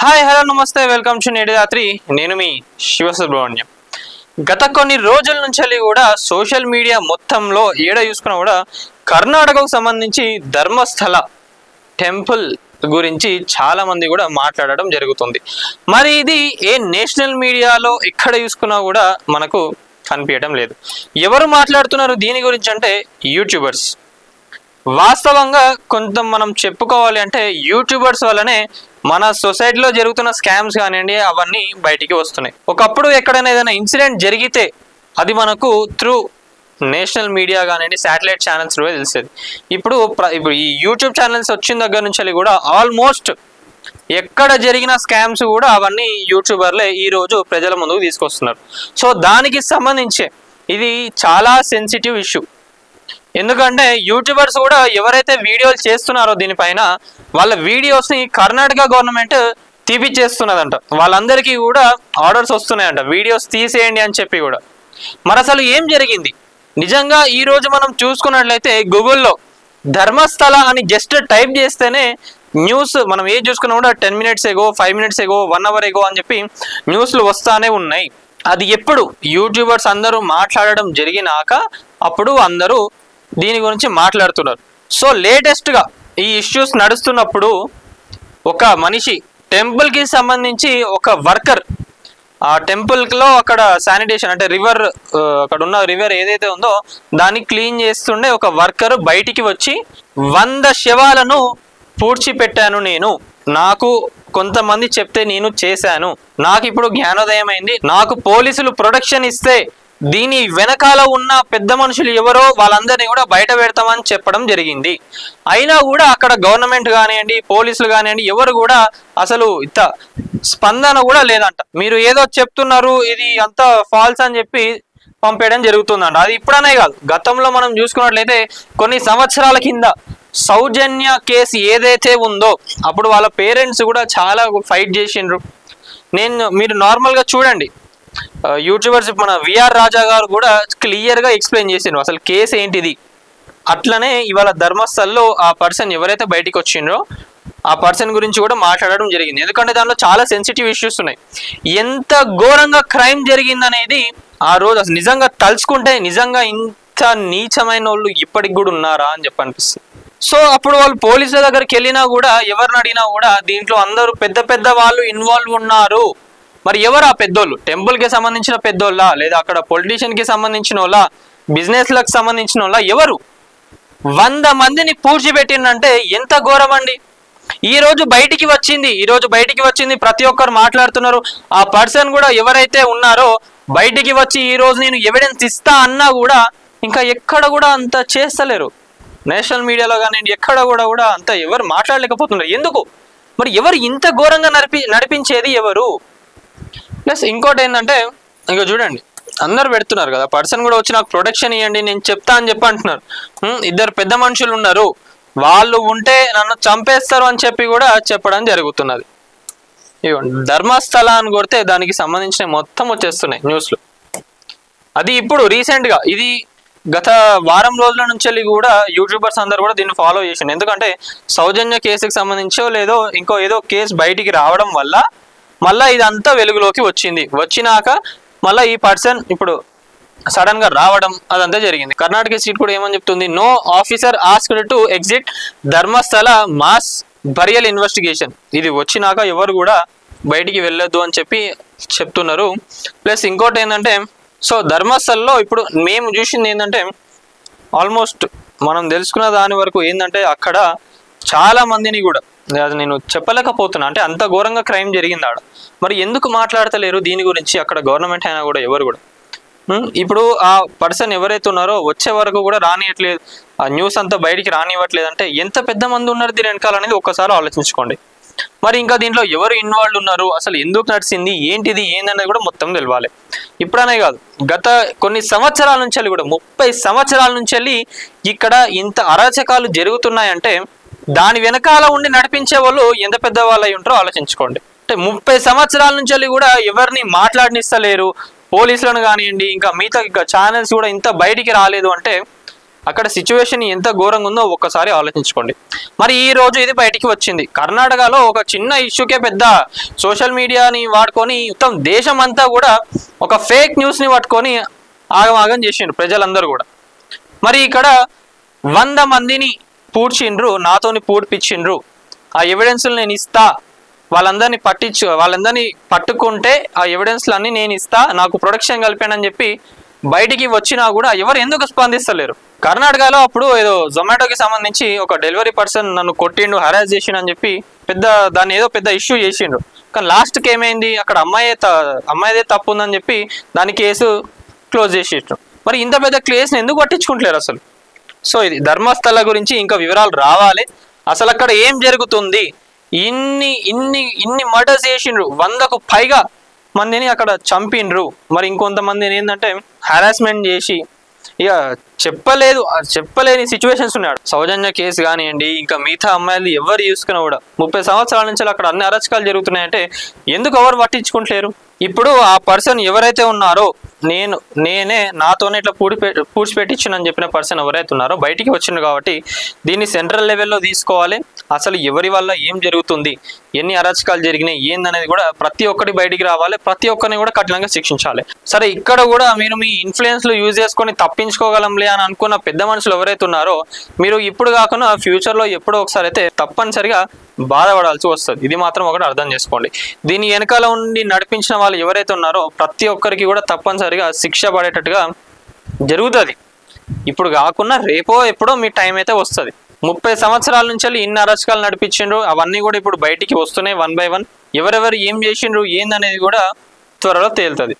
Hi hello నమస్తే welcome to నేటి రాత్రి. నేను మీ శివసుబ్రహ్మణ్యం. గత కొన్ని రోజుల నుంచి కూడా సోషల్ మీడియా మొత్తంలో ఏడ చూసుకున్నా కూడా కర్ణాటకకు సంబంధించి ధర్మస్థల టెంపుల్ గురించి చాలా మంది కూడా మాట్లాడడం జరుగుతుంది. మరి ఇది ఏ నేషనల్ మీడియాలో ఎక్కడ చూసుకున్నా కూడా మనకు కనిపించడం లేదు. ఎవరు మాట్లాడుతున్నారు దీని గురించి అంటే యూట్యూబర్స్. వాస్తవంగా కొంత మనం చెప్పుకోవాలి అంటే యూట్యూబర్స్ వల్లనే మన సొసైటీలో జరుగుతున్న స్కామ్స్ కానివ్వండి అవన్నీ బయటికి వస్తున్నాయి. ఒకప్పుడు ఎక్కడైనా ఏదైనా ఇన్సిడెంట్ జరిగితే అది మనకు త్రూ నేషనల్ మీడియా కానివ్వండి శాటిలైట్ ఛానల్స్లో తెలిసేది. ఇప్పుడు ఈ యూట్యూబ్ ఛానల్స్ వచ్చిన దగ్గర నుంచి కూడా ఆల్మోస్ట్ ఎక్కడ జరిగిన స్కామ్స్ కూడా అవన్నీ యూట్యూబర్లే ఈరోజు ప్రజల ముందుకు తీసుకొస్తున్నారు. సో దానికి సంబంధించి ఇది చాలా సెన్సిటివ్ ఇష్యూ. ఎందుకంటే యూట్యూబర్స్ కూడా ఎవరైతే వీడియోలు చేస్తున్నారో దీనిపైన వాళ్ళ వీడియోస్ని కర్ణాటక గవర్నమెంట్ తీపిచ్చేస్తున్నదంట. వాళ్ళందరికీ కూడా ఆర్డర్స్ వస్తున్నాయంట వీడియోస్ తీసేయండి అని చెప్పి కూడా. మరి అసలు ఏం జరిగింది నిజంగా ఈరోజు మనం చూసుకున్నట్లయితే గూగుల్లో ధర్మస్థల అని జస్ట్ టైప్ చేస్తేనే న్యూస్ మనం ఏది చూసుకున్నా కూడా 10 minutes ఎగో 5 minutes ఎగో 1 hour ఎగో అని చెప్పి న్యూస్లు వస్తానే ఉన్నాయి. అది ఎప్పుడు యూట్యూబర్స్ అందరూ మాట్లాడడం జరిగినాక అప్పుడు అందరూ దీని గురించి మాట్లాడుతున్నారు. సో లేటెస్ట్గా ఈ ఇష్యూస్ నడుస్తున్నప్పుడు ఒక మనిషి టెంపుల్కి సంబంధించి ఒక వర్కర్ ఆ టెంపుల్లో అక్కడ శానిటేషన్ అంటే రివర్ అక్కడ ఉన్న రివర్ ఏదైతే ఉందో దాన్ని క్లీన్ చేస్తుండే ఒక వర్కర్ బయటికి వచ్చి 100 శవాలను పూడ్చిపెట్టాను నేను, నాకు కొంతమంది చెప్తే నేను చేశాను, నాకు ఇప్పుడు జ్ఞానోదయం అయింది, నాకు పోలీసులు ప్రొటెక్షన్ ఇస్తే దీని వెనకాల ఉన్న పెద్ద మనుషులు ఎవరో వాళ్ళందరినీ కూడా బయట పెడతామని చెప్పడం జరిగింది. అయినా కూడా అక్కడ గవర్నమెంట్ కానివ్వండి పోలీసులు కానివ్వండి ఎవరు కూడా అసలు ఇంత స్పందన కూడా లేదంట. మీరు ఏదో చెప్తున్నారు ఇది అంత ఫాల్స్ అని చెప్పి పంపేయడం జరుగుతుందంట. అది ఇప్పుడనే కాదు, గతంలో మనం చూసుకున్నట్లయితే కొన్ని సంవత్సరాల కింద సౌజన్య కేసు ఏదైతే ఉందో అప్పుడు వాళ్ళ పేరెంట్స్ కూడా చాలా ఫైట్ చేసిండ్రు. మీరు నార్మల్గా చూడండి యూట్యూబర్స్ మన విఆర్ రాజా గారు కూడా క్లియర్గా ఎక్స్ప్లెయిన్ చేసిండ్రు అసలు కేసు ఏంటిది. అట్లనే ఇవాళ ధర్మస్థల్లో ఆ పర్సన్ ఎవరైతే బయటికి వచ్చిండ్రో ఆ పర్సన్ గురించి కూడా మాట్లాడడం జరిగింది. ఎందుకంటే దానిలో చాలా సెన్సిటివ్ ఇష్యూస్ ఉన్నాయి. ఎంత ఘోరంగా క్రైమ్ జరిగిందనేది ఆ రోజు అసలు నిజంగా తలుచుకుంటే నిజంగా ఇంత నీచమైన వాళ్ళు ఇప్పటికి కూడా ఉన్నారా అని చెప్పి అనిపిస్తుంది. సో అప్పుడు వాళ్ళు పోలీసుల దగ్గరికి వెళ్ళినా కూడా ఎవరిని అడిగినా కూడా దీంట్లో అందరూ పెద్ద పెద్ద వాళ్ళు ఇన్వాల్వ్ ఉన్నారు. మరి ఎవరు ఆ పెద్దోళ్ళు? టెంపుల్కి సంబంధించిన పెద్దోళ్ళ, లేదా అక్కడ పొలిటీషియన్కి సంబంధించిన వాళ్ళ, బిజినెస్లకు సంబంధించిన వాళ్ళ, ఎవరు? 100 మందిని పూడ్చిపెట్టిందంటే ఎంత ఘోరం అండి. ఈరోజు బయటికి వచ్చింది ప్రతి ఒక్కరు మాట్లాడుతున్నారు. ఆ పర్సన్ కూడా ఎవరైతే ఉన్నారో బయటికి వచ్చి ఈరోజు నేను ఎవిడెన్స్ ఇస్తా అన్నా కూడా ఇంకా ఎక్కడ కూడా అంత చేస్తలేరు. నేషనల్ మీడియాలో కానీ ఎక్కడ కూడా అంత ఎవరు మాట్లాడలేకపోతున్నారు. ఎందుకు మరి? ఎవరు ఇంత ఘోరంగా నడిపించేది ఎవరు? ప్లస్ ఇంకోటి ఏంటంటే ఇంకా చూడండి అందరు పెడుతున్నారు కదా, పర్సన్ కూడా వచ్చి నాకు ప్రొటెక్షన్ ఇవ్వండి నేను చెప్తా అని చెప్పి అంటున్నారు. 2 పెద్ద మనుషులు ఉన్నారు, వాళ్ళు ఉంటే నన్ను చంపేస్తారు అని చెప్పి కూడా చెప్పడం జరుగుతున్నది. ఇవ్వండి ధర్మస్థల అని కొడితే దానికి సంబంధించిన మొత్తం వచ్చేస్తున్నాయి న్యూస్లు. అది ఇప్పుడు రీసెంట్గా ఇది గత వారం రోజుల నుంచి కూడా యూట్యూబర్స్ అందరు కూడా దీన్ని ఫాలో చేసిండు. ఎందుకంటే సౌజన్య కేసుకి సంబంధించో లేదో ఇంకో ఏదో కేసు బయటికి రావడం వల్ల మళ్ళీ ఇదంతా వెలుగులోకి వచ్చినాక మళ్ళీ ఈ పర్సన్ ఇప్పుడు సడన్గా రావడం అదంతా జరిగింది. కర్ణాటక స్టేట్ కూడా ఏమని చెప్తుంది, no officer asked to exit Dharmasthala mass burial investigation. ఇది వచ్చినాక ఎవరు కూడా బయటికి వెళ్ళొద్దు అని చెప్పి చెప్తున్నారు. ప్లస్ ఇంకోటి ఏంటంటే సో ధర్మస్థలలో ఇప్పుడు మేము చూసింది ఏంటంటే ఆల్మోస్ట్ మనం తెలుసుకున్న దాని వరకు ఏంటంటే అక్కడ చాలా మందిని కూడా అది నేను చెప్పలేకపోతున్నా, అంటే అంత ఘోరంగా క్రైమ్ జరిగింది ఆడ. మరి ఎందుకు మాట్లాడతలేరు దీని గురించి అక్కడ గవర్నమెంట్ అయినా కూడా ఎవరు కూడా? ఇప్పుడు ఆ పర్సన్ ఎవరైతే ఉన్నారో వచ్చే వరకు కూడా రానియట్లేదు, ఆ న్యూస్ అంతా బయటికి రానివ్వట్లేదు అంటే ఎంత పెద్ద మంది ఉన్నారు దీని వెనకాల అనేది ఒక్కసారి ఆలోచించుకోండి. మరి ఇంకా దీంట్లో ఎవరు ఇన్వాల్వ్ ఉన్నారు, అసలు ఎందుకు నడిచింది, ఏంటిది ఏందనేది కూడా మొత్తం తెలవాలి. ఇప్పుడనే కాదు గత కొన్ని సంవత్సరాల నుంచి కూడా 30 సంవత్సరాల నుంచి ఇక్కడ ఇంత అరాచకాలు జరుగుతున్నాయంటే దాని వెనకాల ఉండి నడిపించే వాళ్ళు ఎంత పెద్ద వాళ్ళు అయి ఉంటారో ఆలోచించుకోండి. అంటే 30 సంవత్సరాల నుంచి కూడా ఎవరిని మాట్లాడనిస్తలేరు, పోలీసులను కానివ్వండి ఇంకా మిగతా ఛానల్స్ కూడా ఇంత బయటికి రాలేదు అంటే అక్కడ సిచ్యువేషన్ ఎంత ఘోరంగా ఉందో ఒక్కసారి ఆలోచించుకోండి. మరి ఈ రోజు ఇది బయటికి వచ్చింది. కర్ణాటకలో ఒక చిన్న ఇష్యూకే పెద్ద సోషల్ మీడియాని వాడుకొని మొత్తం దేశం అంతా కూడా ఒక ఫేక్ న్యూస్ని పట్టుకొని ఆగమాగం చేసిండ్రు ప్రజలందరూ కూడా. మరి ఇక్కడ 100 మందిని పూడ్చిండ్రు, నాతోని పూడ్పించిండ్రు, ఆ ఎవిడెన్స్లు నేను ఇస్తా, వాళ్ళందరినీ పట్టుకుంటే ఆ ఎవిడెన్స్లన్నీ నేను ఇస్తా, నాకు ప్రొటెక్షన్ కలిపానని చెప్పి బయటికి వచ్చినా కూడా ఎవరు ఎందుకు స్పందిస్తలేరు? కర్ణాటకలో అప్పుడు ఏదో జొమాటోకి సంబంధించి ఒక డెలివరీ పర్సన్ నన్ను కొట్టిండు, హరాస్ చేసిండు అని చెప్పి దాన్ని ఏదో పెద్ద ఇష్యూ చేసిండు. కానీ లాస్ట్కి ఏమైంది, అక్కడ అమ్మాయిదే తప్పు ఉందని చెప్పి దాని కేసు క్లోజ్ చేసేటం. మరి ఇంత పెద్ద కేసుని ఎందుకు పట్టించుకుంటలేరు అసలు? సో ఇది ధర్మస్థల గురించి ఇంకా వివరాలు రావాలి. అసలు అక్కడ ఏం జరుగుతుంది? ఇన్ని మర్డర్స్ చేసిండ్రు, 100కు పైగా మందిని అక్కడ చంపిండ్రు. మరి ఇంకొంతమందిని ఏంటంటే హరాస్మెంట్ చేసి ఇక చెప్పలేని సిచ్యువేషన్స్ ఉన్నాడు. సౌజన్య కేసు కానివ్వండి, ఇంకా మిగతా అమ్మాయిలు ఎవరు చూసుకున్నా కూడా 30 సంవత్సరాల నుంచి అక్కడ అన్ని అరాచకాలు జరుగుతున్నాయంటే ఎందుకు ఎవరు పట్టించుకుంటలేరు? ఇప్పుడు ఆ పర్సన్ ఎవరైతే ఉన్నారో, నేనే నాతోనే ఇట్లా పూడ్చిపెట్టించునని చెప్పిన పర్సన్ ఎవరైతే ఉన్నారో బయటికి వచ్చిండు కాబట్టి దీన్ని సెంట్రల్ లెవెల్లో తీసుకోవాలి. అసలు ఎవరి వల్ల ఏం జరుగుతుంది, ఎన్ని అరాచకాలు జరిగినాయి ఏందనేది కూడా ప్రతి ఒక్కటి బయటికి రావాలి. ప్రతి ఒక్కరిని కూడా కఠినంగా శిక్షించాలి. సరే, ఇక్కడ కూడా మీరు మీ ఇన్ఫ్లుయెన్స్లు యూజ్ చేసుకొని తప్పించుకోగలంలే అని అనుకున్న పెద్ద మనుషులు ఎవరైతే ఉన్నారో మీరు ఇప్పుడు కాకుండా ఫ్యూచర్లో ఎప్పుడో ఒకసారి అయితే తప్పనిసరిగా బాధపడాల్సి వస్తుంది. ఇది మాత్రం ఒకటి అర్థం చేసుకోండి. దీని వెనకాల ఉండి నడిపించిన వాళ్ళు ఎవరైతే ఉన్నారో ప్రతి ఒక్కరికి కూడా తప్పనిసరిగా శిక్ష పడేటట్టుగా జరుగుతుంది. ఇప్పుడు కాకుండా రేపో ఎప్పుడో మీ టైం అయితే వస్తుంది. 30 సంవత్సరాల నుంచి ఇన్ని అరాచకాలు నడిపించిండ్రు, అవన్నీ కూడా ఇప్పుడు బయటికి వస్తున్నాయి 1 by 1. ఎవరెవరు ఏం చేసిండ్రు ఏందనేది కూడా త్వరలో తేలుతుంది.